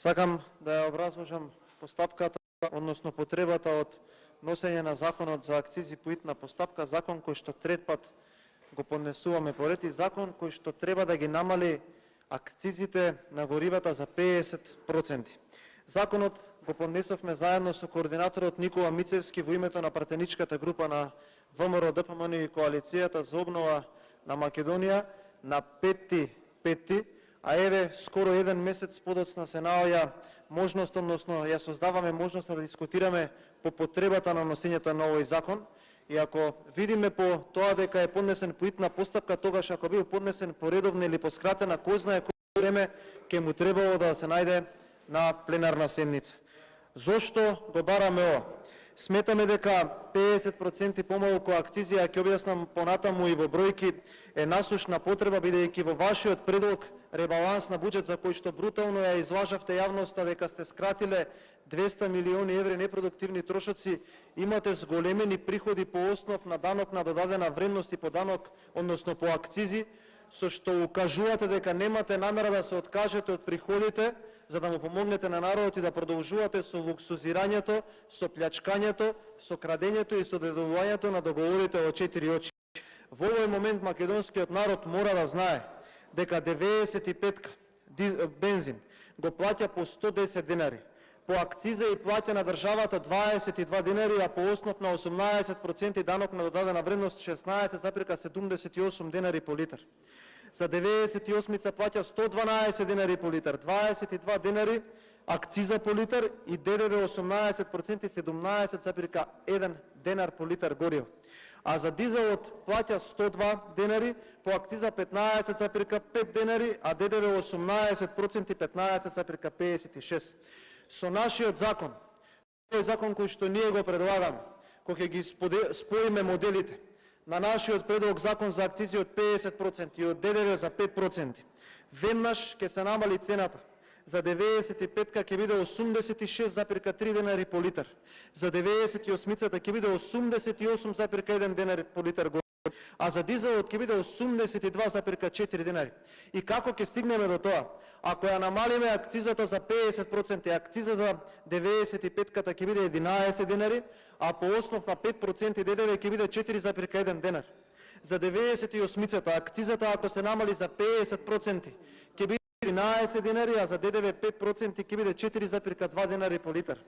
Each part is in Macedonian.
Сакам да ја образложам постапката, односно потребата од носење на законот за акцизи по итна постапка, закон кој што трет пат го поднесуваме поред и закон кој што треба да ги намали акцизите на горивата за 50%. Законот го поднесовме заедно со координаторот Никола Мицевски во името на пратеничката група на ВМРО ДПМН и Коалицијата за обнова на Македонија на 5.5. А еве, скоро еден месец подоцна се наоѓа можност, односно ја создаваме можност да дискутираме по потребата на носењето на овој закон. И ако видиме по тоа дека е поднесен по итна постапка, тогаш ако бил поднесен по редовна или по скратена, кој знае колку време ќе му требало да се најде на пленарна седница. Зошто го бараме ова? Сметаме дека 50% помалку акцизи, а ќе објаснам понатаму и во бројки, е насушна потреба, бидејќи во вашиот предлог ребаланс на буџет за кој што брутално ја излажавте јавноста дека сте скратиле 200 милиони еври непродуктивни трошоци, имате зголемени приходи по основ на данок на додадена вредност и по данок, односно по акцизи, со што укажувате дека немате намера да се откажете од приходите, за да му помогнете на народот и да продолжувате со луксузирањето, со плячкањето, со крадењето и со дедолувањето на договорите од 4 очи. Во овој момент македонскиот народ мора да знае дека 95 бензин го плаќа по 110 денари, по акциза и плаќа на државата 22 денари, а по основ на 18% данок на додадена вредност 16,78 денари по литар. За 98-ца плаќа 112 денари по литар, 22 денари акциза по литар и ДДВ 18% 17,1 денар по литар гориво. А за дизелот плаќа 102 денари, по акциза 15,5 денари, а ДДВ 18% 15,56. Со нашиот закон, тој закон кој што ние го предлагаме, кој ќе ги споиме моделите на нашиот предлог закон за акцизи од 50% и од ДДВ за 5%, веднаш ќе се намали цената. За 95-ка ќе биде 86,3 денари по литар. За 98-цата ќе биде 88,1 денари по литар гориво, а за дизелот ќе биде 82,4 денари. И како ќе стигнеме до тоа? Ако ја намалиме акцизата за 50%, акциза за 95-ката ќе биде 11 денари, а по основ на 5% ДДВ ќе биде 4,1 денар. За 98-цата акцизата ако се намали за 50% ќе биде 13 денари, а за ДДВ 5% ќе биде 4,2 денари по литар.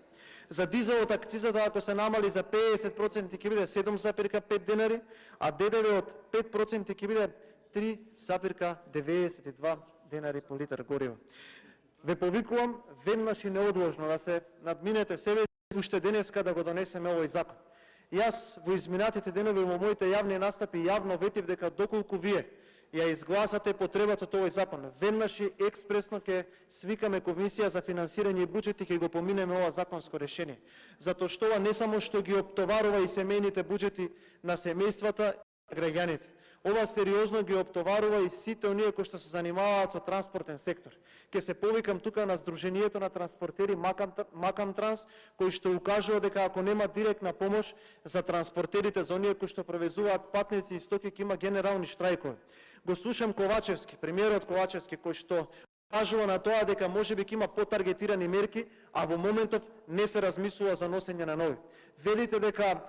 За дизелот акцизата ако се намали за 50% ќе биде 7,5 денари, а ДДВ од 5% ќе биде 3,92 денари по литар гориво. Ве повикувам веднаш и неодложно да се надминете себе уште денеска да го донесеме овој закон. Јас во изминатите денови во моите јавни настапи јавно ветив дека доколку вие ја изгласате потребата од овој закон, веднаш и експресно ќе свикаме комисија за финансирање и буџет и ќе го поминеме ова законско решение. Затоа што ова не само што ги оптоварува и семејните буџети на семејствата и граѓаните, ова сериозно ги оптоварува и сите оние кои што се занимаваат со транспортен сектор. Ке се повикам тука на Сдруженијето на транспортери Макам Транс, кои што укажува дека ако нема директна помош за транспортерите, за оние кои што превезуваат патници и стоки, ќе има генерални штрајкови. Го слушам Ковачевски, премиерот Ковачевски, кој што кажува на тоа дека можеби ќе има потаргетирани мерки, а во моментов не се размислува за носење на нови. Велите дека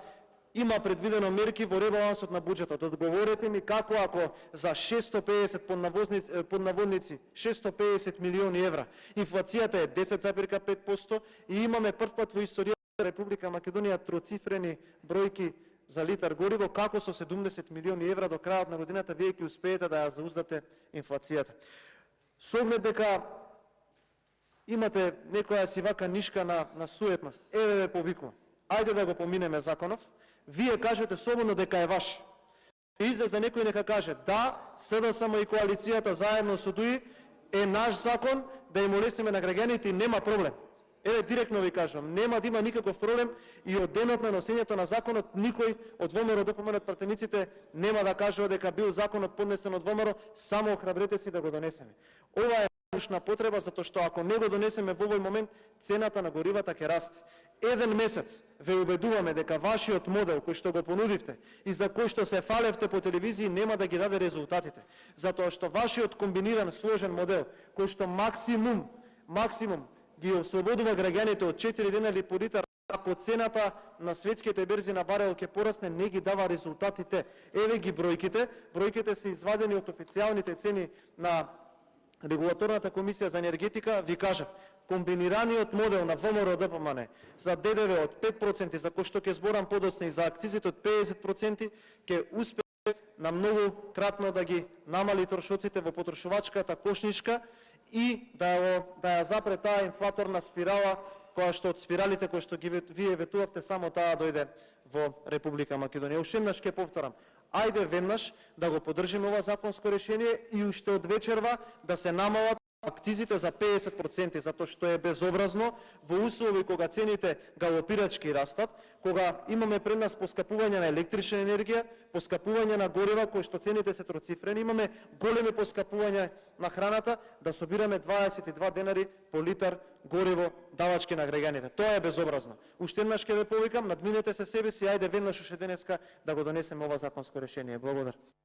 има предвидено мерки во ребалансот на буџетот. Одговорете ми како ако за 650 под наводници 650 милиони евра, инфлацијата е 10,5% и имаме првпат во историјата на Република Македонија троцифрени бројки за литар гориво, како со 70 милиони евра до крајот на годината вие ќе успеете да ја зауздате инфлацијата. Со оглед дека имате некоја си вака нишка на суетност, еве ве повикувам. Ајде да го поминеме законов. Вие кажете слободно дека е ваш. Излезе некој нека каже, да, СДСМ и коалицијата заедно со ДУИ е наш закон, да им улесиме на граѓаните и нема проблем. Еве директно ви кажам, нема да има никаков проблем и од денот на носењето на законот никој од ВМРО ДПМН пратениците нема да кажува дека бил законот поднесен од ВМРО, само охрабрете си да го донесеме. Ова е нужна потреба затоа што ако не го донесеме во овој момент, цената на горивата ќе расте. Еден месец ве убедуваме дека вашиот модел кој што го понудивте и за кој што се фалевте по телевизии нема да ги даде резултатите. Затоа што вашиот комбиниран сложен модел кој што максимум ги ослободува граѓаните од 4 денари по литар, ако цената на светските берзи на барел ќе порасне, не ги дава резултатите. Еве ги бројките. Бројките се извадени од официјалните цени на Регулаторната комисија за енергетика. Ви кажав, комбинираниот модел на ВМРО ДПМН за ДДВ од 5%, за кој што ќе зборам подоцна, и за акцизите од 50%, ќе успее на многу кратно да ги намали трошоците во потрошувачката кошничка и да ја запре таа инфлаторна спирала, која што од спиралите кои што ги вие ветувавте, само таа дојде во Република Македонија. Уште еднаш ќе повторам, ајде веднаш да го поддржиме ова законско решение и уште од вечерва да се намалат акцизите за 50%, затоа што е безобразно во услови кога цените галопирачки растат, кога имаме пред нас поскапување на електрична енергија, поскапување на горива кои што цените се троцифрени, имаме големи поскапувања на храната, да собираме 22 денари по литар гориво давачки на граѓаните. Тоа е безобразно. Уште еднаш ќе ве повикам, надминете се себе си, ајде веднаш уште денеска да го донесеме ова законско решение. Благодарам.